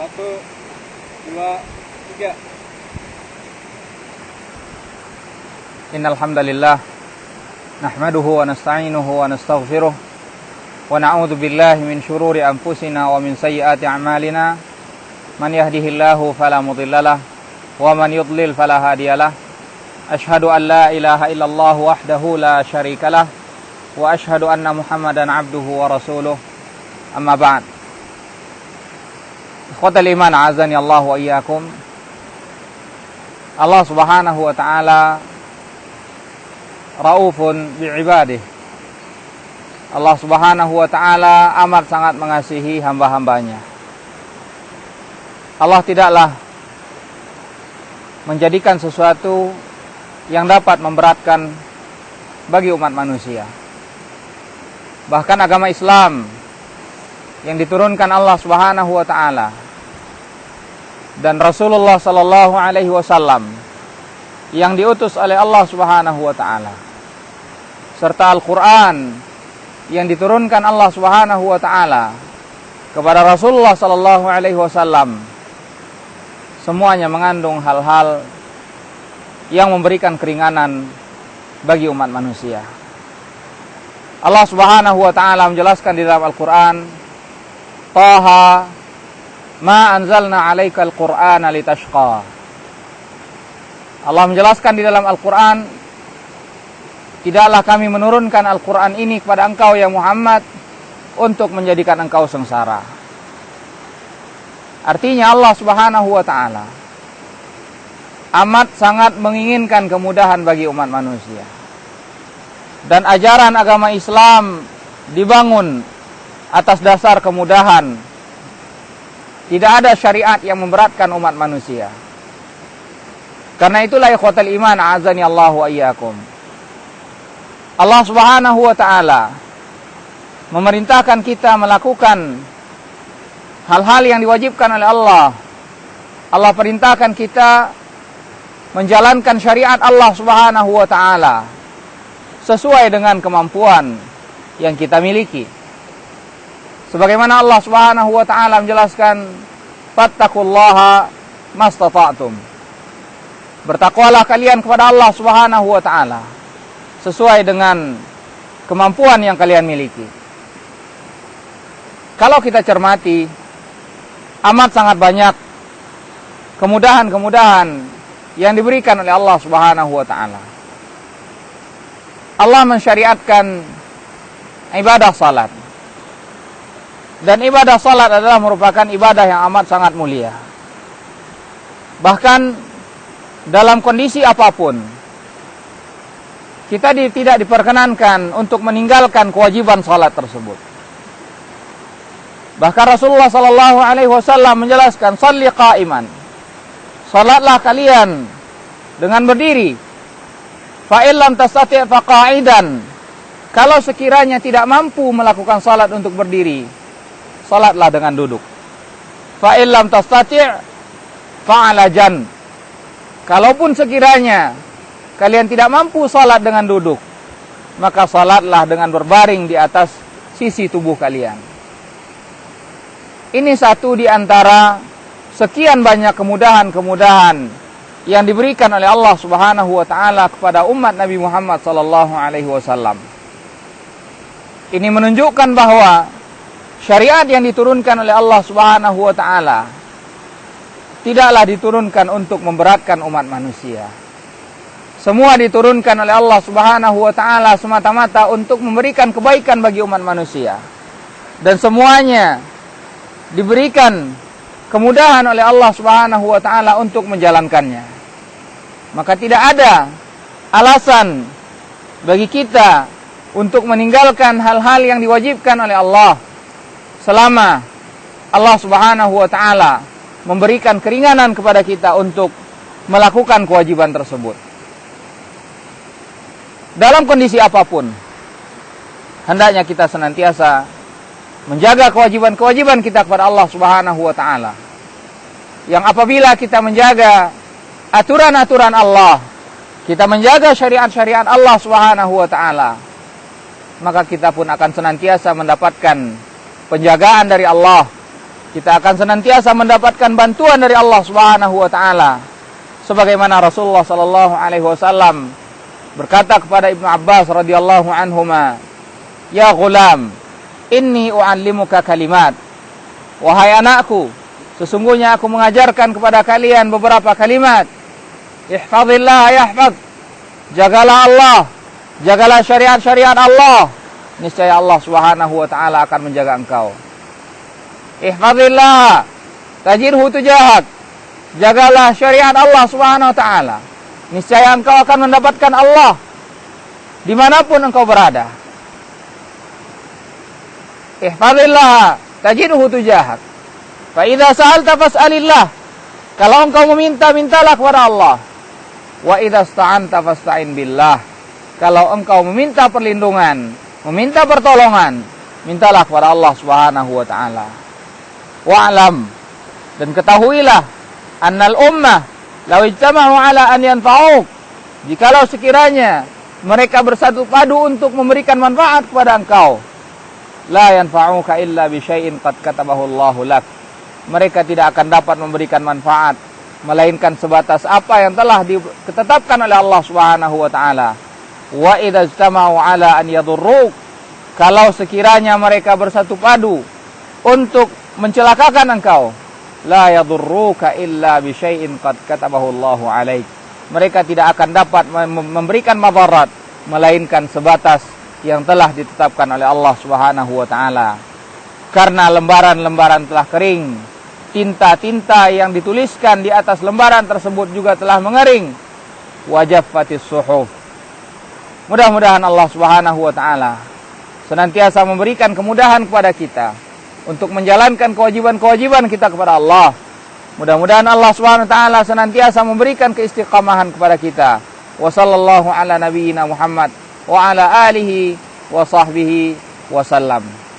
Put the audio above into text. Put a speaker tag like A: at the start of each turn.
A: Satu, dua, tiga.
B: Innal hamdalillah nahmaduhu wa nasta'inuhu wa nastaghfiruh wa na'udzu billahi min shururi anfusina wa min sayyiati a'malina. Man yahdihillahu fala mudhillalah wa man yudlil fala hadiyalah. Asyhadu an la ilaha illallah wahdahu la syarikalah wa asyhadu anna Muhammadan abduhu wa rasuluh. Amma ba'd. Ikhwatal iman azani Allah wa iyyakum. Allah Subhanahu wa taala raufun bi'ibadih. Allah Subhanahu wa taala amat sangat mengasihi hamba-hambanya. Allah tidaklah menjadikan sesuatu yang dapat memberatkan bagi umat manusia. Bahkan agama Islam yang diturunkan Allah Subhanahu wa taala dan Rasulullah sallallahu alaihi wasallam yang diutus oleh Allah Subhanahu wa taala, serta Al-Qur'an yang diturunkan Allah Subhanahu wa taala kepada Rasulullah sallallahu alaihi wasallam, semuanya mengandung hal-hal yang memberikan keringanan bagi umat manusia. Allah Subhanahu wa taala menjelaskan di dalam Al-Qur'an, Taha ma anzalna 'alaikal Qur'ana litashqa. Allah menjelaskan di dalam Al-Qur'an, tidaklah kami menurunkan Al-Qur'an ini kepada engkau ya Muhammad untuk menjadikan engkau sengsara. Artinya Allah Subhanahu wa taala amat sangat menginginkan kemudahan bagi umat manusia. Dan ajaran agama Islam dibangun atas dasar kemudahan. Tidak ada syariat yang memberatkan umat manusia. Karena itulah ikhwatal iman azani Allah wa iyyakum. Allah Subhanahu wa taala memerintahkan kita melakukan hal-hal yang diwajibkan oleh Allah. Allah perintahkan kita menjalankan syariat Allah Subhanahu wa taala sesuai dengan kemampuan yang kita miliki. Sebagaimana Allah Subhanahu wa taala menjelaskan, fattaqullaha mastata'tum. Bertakwalah kalian kepada Allah Subhanahu wa taala sesuai dengan kemampuan yang kalian miliki. Kalau kita cermati, amat sangat banyak kemudahan-kemudahan yang diberikan oleh Allah Subhanahu wa taala. Allah mensyariatkan ibadah salat. Dan ibadah salat adalah merupakan ibadah yang amat sangat mulia. Bahkan dalam kondisi apapun, kita tidak diperkenankan untuk meninggalkan kewajiban salat tersebut. Bahkan Rasulullah sallallahu alaihi wasallam menjelaskan, "Shalli qa'iman." Salatlah kalian dengan berdiri. Fa illam tastati' fa qa'idan. Kalau sekiranya tidak mampu melakukan salat untuk berdiri, salatlah dengan duduk. Fa illam tastati' fa 'ala jan. Kalaupun sekiranya kalian tidak mampu salat dengan duduk, maka salatlah dengan berbaring di atas sisi tubuh kalian. Ini satu di antara sekian banyak kemudahan-kemudahan yang diberikan oleh Allah Subhanahu wa taala kepada umat Nabi Muhammad sallallahu alaihi wasallam. Ini menunjukkan bahwa syariat yang diturunkan oleh Allah Subhanahu wa taala tidaklah diturunkan untuk memberatkan umat manusia. Semua diturunkan oleh Allah Subhanahu wa taala semata-mata untuk memberikan kebaikan bagi umat manusia. Dan semuanya diberikan kemudahan oleh Allah Subhanahu wa taala untuk menjalankannya. Maka tidak ada alasan bagi kita untuk meninggalkan hal-hal yang diwajibkan oleh Allah selama Allah Subhanahu wa taala memberikan keringanan kepada kita untuk melakukan kewajiban tersebut. Dalam kondisi apapun, hendaknya kita senantiasa menjaga kewajiban-kewajiban kita kepada Allah Subhanahu wa taala. Yang apabila kita menjaga aturan-aturan Allah, kita menjaga syariat-syariat Allah Subhanahu wa taala, maka kita pun akan senantiasa mendapatkan penjagaan dari Allah. Kita akan senantiasa mendapatkan bantuan dari Allah Subhanahu wa taala. Sebagaimana Rasulullah sallallahu alaihi wasallam berkata kepada Ibnu Abbas radhiyallahu anhuma, "Ya ghulam, inni u'allimuka kalimat." Wahai anakku, sesungguhnya aku mengajarkan kepada kalian beberapa kalimat. Ihfazillah yahfaz. Jagalah Allah, jagalah syariat-syariat Allah. Niscaya Allah Subhanahu wa taala akan menjaga engkau. Ihfazillah tajidhu tujahak. Jagalah syariat Allah Subhanahu wa taala. Niscaya engkau akan mendapatkan Allah dimanapun engkau berada. Ihfazillah tajidhu tujahak. Fa idza sa'alta fas'alillah. Kalau engkau meminta, mintalah kepada Allah. Wa idza sta'anta fasta'in billah. Kalau engkau meminta perlindungan, meminta pertolongan, mintalah kepada Allah Subhanahu wa taala. Wa'lam, dan ketahuilah, annal ummah law ijtama'u ala an yanfa'uk. Jikalau sekiranya mereka bersatu padu untuk memberikan manfaat kepada engkau, la yanfa'uka illa bi syai'in qad katabahu Allahu lak. Mereka tidak akan dapat memberikan manfaat melainkan sebatas apa yang telah ditetapkan oleh Allah Subhanahu wa taala. Wa idza ijtama'u ala an yadurruk. Kalau sekiranya mereka bersatu padu untuk mencelakakan engkau, la yadurruka illa bi syai'in qad katabahu Allahu alaik. Mereka tidak akan dapat memberikan madarat melainkan sebatas yang telah ditetapkan oleh Allah Subhanahu wa taala. Karena lembaran-lembaran telah kering, tinta-tinta yang dituliskan di atas lembaran tersebut juga telah mengering. Wajaffatis suhuf. Mudah-mudahan Allah Subhanahu wa taala senantiasa memberikan kemudahan kepada kita untuk menjalankan kewajiban-kewajiban kita kepada Allah. Mudah-mudahan Allah Subhanahu wa taala senantiasa memberikan keistiqamahan kepada kita. Wa sallallahu ala nabiyyina Muhammad wa ala alihi wa sahbihi wa sallam.